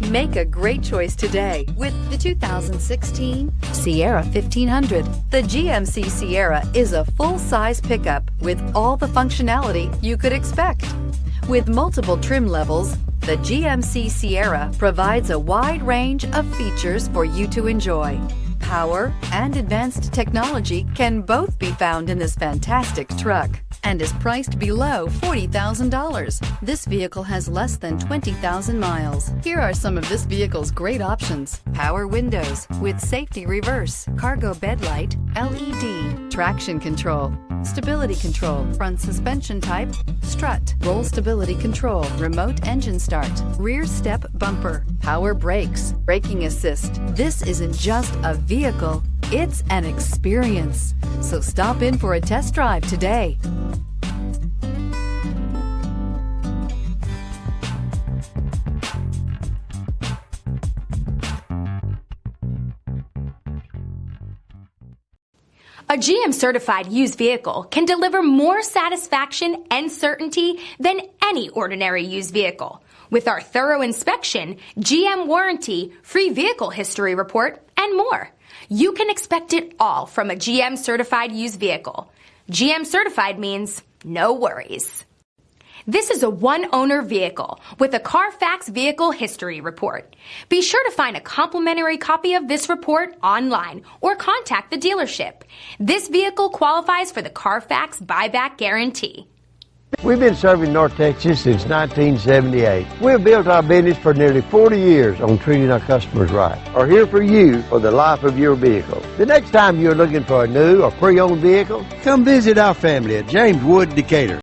Make a great choice today with the 2016 Sierra 1500. The GMC Sierra is a full-size pickup with all the functionality you could expect. With multiple trim levels, the GMC Sierra provides a wide range of features for you to enjoy. Power and advanced technology can both be found in this fantastic truck and is priced below $40,000. This vehicle has less than 20,000 miles. Here are some of this vehicle's great options: power windows with safety reverse, cargo bed light, LED, traction control, stability control, front suspension type, strut, roll stability control, remote engine start, rear step bumper, power brakes, braking assist. This isn't just a vehicle, it's an experience. So stop in for a test drive today. A GM certified used vehicle can deliver more satisfaction and certainty than any ordinary used vehicle. With our thorough inspection, GM warranty, free vehicle history report, and more. You can expect it all from a GM certified used vehicle. GM certified means no worries. This is a one-owner vehicle with a Carfax vehicle history report. Be sure to find a complimentary copy of this report online or contact the dealership. This vehicle qualifies for the Carfax buyback guarantee. We've been serving North Texas since 1978. We've built our business for nearly 40 years on treating our customers right. Are here for you for the life of your vehicle. The next time you're looking for a new or pre-owned vehicle, come visit our family at James Wood, Decatur.